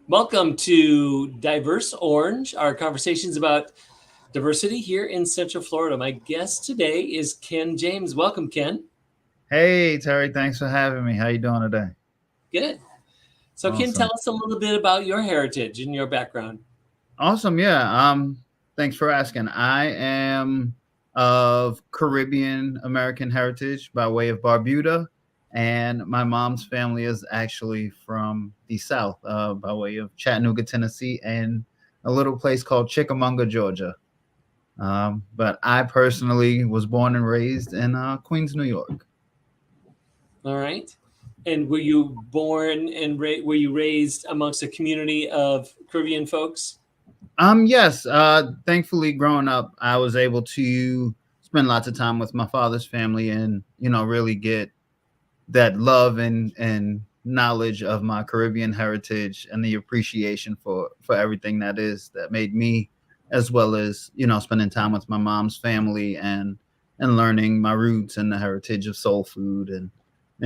Welcome to Diverse Orange, our conversations about diversity here in Central Florida. My guest today is Ken James. Welcome, Ken. Hey Terry, thanks for having me. How you doing today? Good. So, Ken, Awesome. tell us a little bit about your heritage and your background. Awesome. Yeah. Thanks for asking. I am of Caribbean American heritage by way of Barbuda, and my mom's family is actually from the South, by way of Chattanooga, Tennessee, and a little place called Chickamauga, Georgia. But I personally was born and raised in Queens, New York. All right. And were you born and were you raised amongst a community of Caribbean folks? Yes. Thankfully, growing up, I was able to spend lots of time with my father's family, and really get that love and knowledge of my Caribbean heritage and the appreciation for everything that made me, as well as spending time with my mom's family and learning my roots and the heritage of soul food and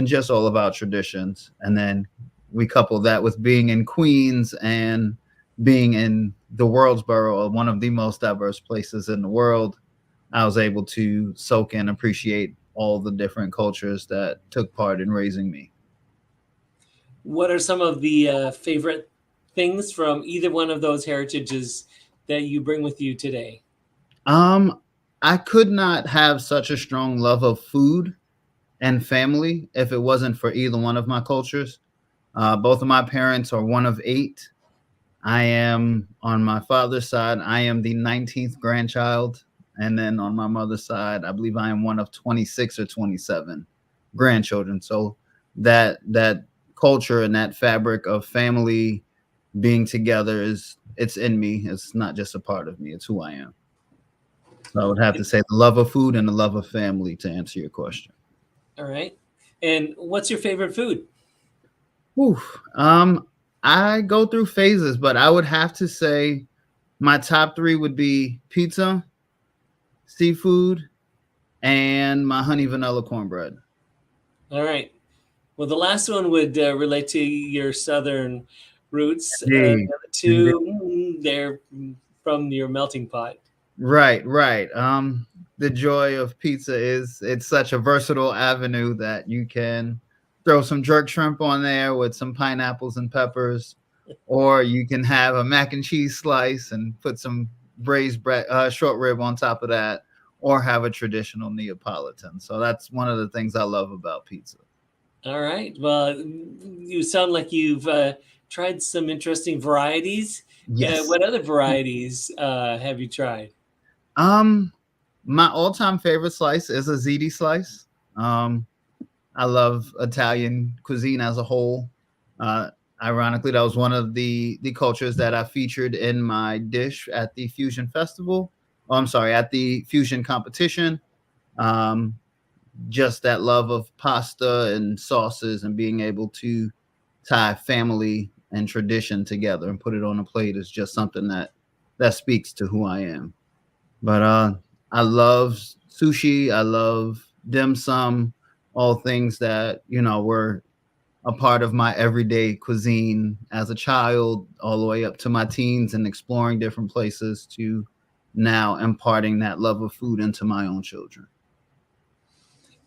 just all of our traditions. And then we couple that with being in Queens and being in the Worldsboro, one of the most diverse places in the world. I was able to soak and appreciate all the different cultures that took part in raising me. What are some of the favorite things from either one of those heritages that you bring with you today? Um, I could not have such a strong love of food and family if it wasn't for either one of my cultures. Both of my parents are one of eight. I am on my father's side, I am the 19th grandchild. And then on my mother's side, I believe I am one of 26 or 27 grandchildren. So that culture and that fabric of family being together it's in me. It's not just a part of me, it's who I am. So I would have to say the love of food and the love of family to answer your question. All right. And what's your favorite food? Whew. I go through phases, but I would have to say my top three would be pizza, seafood, and my honey vanilla cornbread. All right. Well, the last one would relate to your southern roots. The Indeed. other Indeed. two, they're from your melting pot. Right, right. The joy of pizza is it's such a versatile avenue that you can throw some jerk shrimp on there with some pineapples and peppers, or you can have a mac and cheese slice and put some braised short rib on top of that, or have a traditional Neapolitan. So that's one of the things I love about pizza. All right. Well, you sound like you've tried some interesting varieties. Yes. What other varieties have you tried? Um, my all-time favorite slice is a ziti slice. Um, I love Italian cuisine as a whole. Uh, Ironically, that was one of the cultures that I featured in my dish at the Fusion Festival. Oh, I'm sorry, at the Fusion competition. Um, just that love of pasta and sauces and being able to tie family and tradition together and put it on a plate is just something that speaks to who I am. But I love sushi. I love dim sum, all things that were a part of my everyday cuisine as a child, all the way up to my teens and exploring different places to now imparting that love of food into my own children.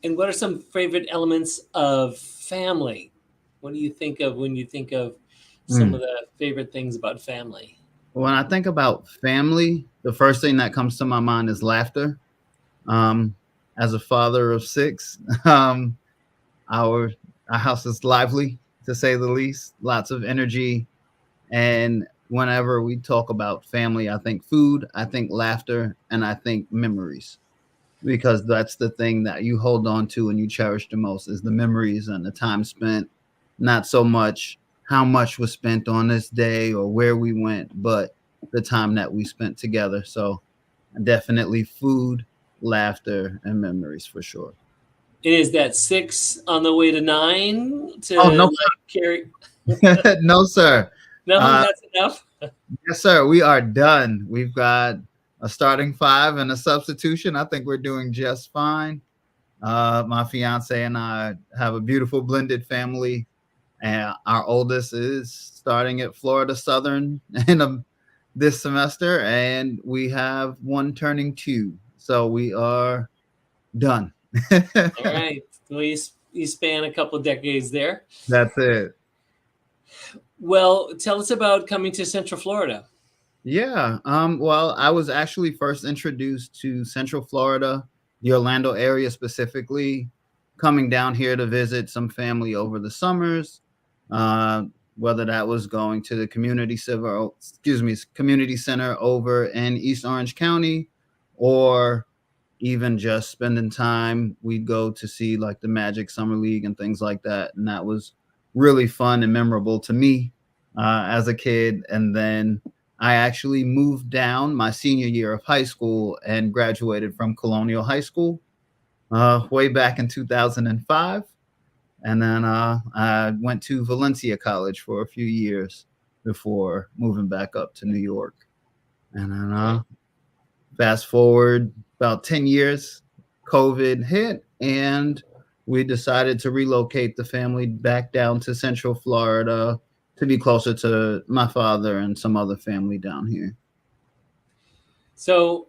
And what are some favorite elements of family? What do you think of when you think of some of Mm. the favorite things about family? When I think about family, the first thing that comes to my mind is laughter. Um, as a father of six, our our house is lively to say the least. Lots of energy, and whenever we talk about family, I think food, I think laughter, and I think memories, because that's the thing that you hold on to and you cherish the most is the memories and the time spent. Not so much how much was spent on this day or where we went, but the time that we spent together. So definitely food, laughter, and memories for sure. And is that six on the way to nine Oh to no, like carry? no, sir. No, Uh, that's enough. yes, sir. We are done. We've got a starting five and a substitution. I think we're doing just fine. My fiance and I have a beautiful blended family. And our oldest is starting at Florida Southern this semester, and we have one turning 2. So we are done. All right. Well, you span a couple of decades there. That's it. Well, tell us about coming to Central Florida. Yeah. Well, I was actually first introduced to Central Florida, the Orlando area specifically, coming down here to visit some family over the summers. Uh, Whether that was going to the community center over in East Orange County, or even just spending time. We'd go to see like the Magic Summer League and things like that, and that was really fun and memorable to me as a kid. And then I actually moved down my senior year of high school and graduated from Colonial High School way back in 2005. And then I went to Valencia College for a few years before moving back up to New York. And then Right. fast forward about 10 years, COVID hit, and we decided to relocate the family back down to Central Florida to be closer to my father and some other family down here. So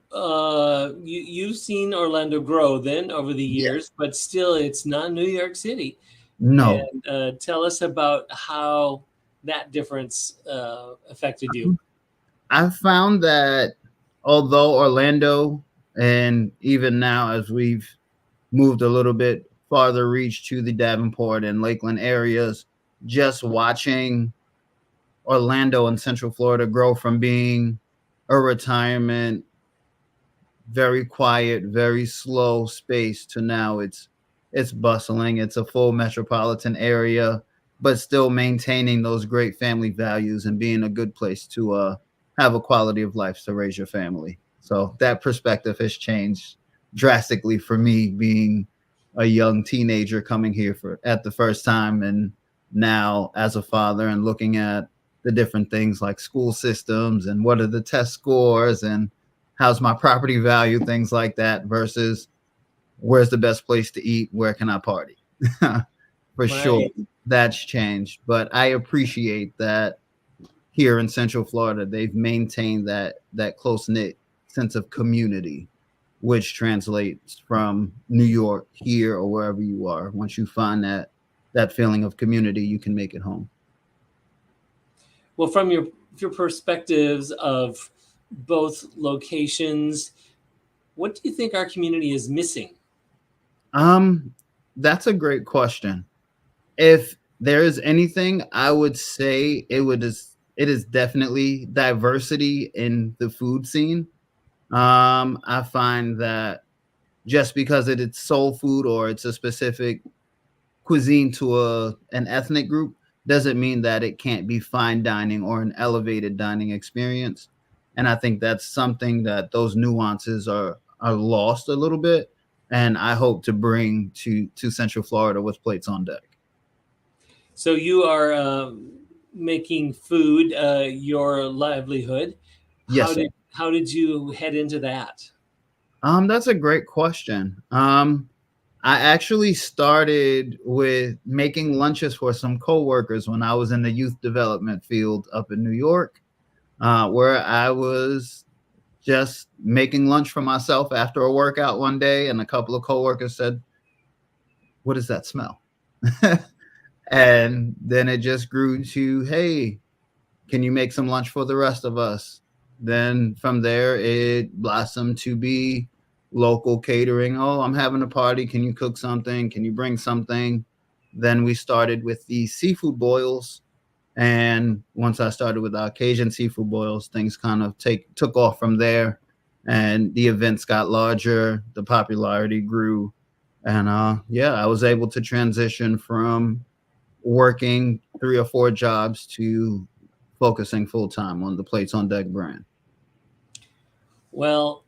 you've seen Orlando grow then over the Yeah. years, but still it's not New York City. No. And tell us about how that difference affected you. I found that although Orlando, and even now as we've moved a little bit farther reach to the Davenport and Lakeland areas, just watching Orlando and Central Florida grow from being a retirement, very quiet, very slow space to now it's bustling. It's a full metropolitan area, but still maintaining those great family values and being a good place to have a quality of life to raise your family. So that perspective has changed drastically for me, being a young teenager coming here for at the first time, and now as a father and looking at the different things like school systems and what are the test scores and how's my property value, things like that, versus where's the best place to eat, where can I party. For sure, Right. that's changed, but I appreciate that here in Central Florida they've maintained that close knit sense of community, which translates from New York here or wherever you are. Once you find that feeling of community, you can make it home. Well, from your perspectives of both locations, what do you think our community is missing? um that's a great question. If there is anything, I would say it is definitely diversity in the food scene. I find that just because it's soul food or it's a specific cuisine to an ethnic group doesn't mean that it can't be fine dining or an elevated dining experience. And I think that's something that those nuances are lost a little bit, and I hope to bring to Central Florida with Plates on Deck. So you are making food your livelihood. Yes, sir. How did you head into that? That's a great question. I actually started with making lunches for some coworkers when I was in the youth development field up in New York, where I was just making lunch for myself after a workout one day, and a couple of coworkers said, "What does that smell?" And then it just grew to, "Hey, can you make some lunch for the rest of us?" Then from there, it blossomed to be local catering. Oh, I'm having a party. Can you cook something? Can you bring something? Then we started with the seafood boils. And once I started with our Cajun seafood boils, things kind of took off from there. And the events got larger, the popularity grew. And yeah, I was able to transition from working 3 or 4 jobs to focusing full time on the Plates on Deck brand. Well,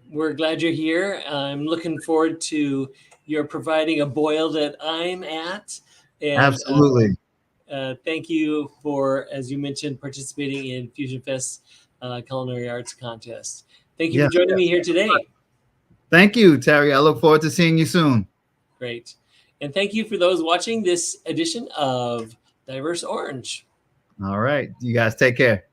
we're glad you're here. I'm looking forward to your providing a boil that I'm at. And Absolutely. thank you for, as you mentioned, participating in Fusion Fest Culinary Arts Contest. Thank you Yeah. for joining me here today. Thank you, Terry. I look forward to seeing you soon. Great. And thank you for those watching this edition of Diverse Orange. All right. You guys take care.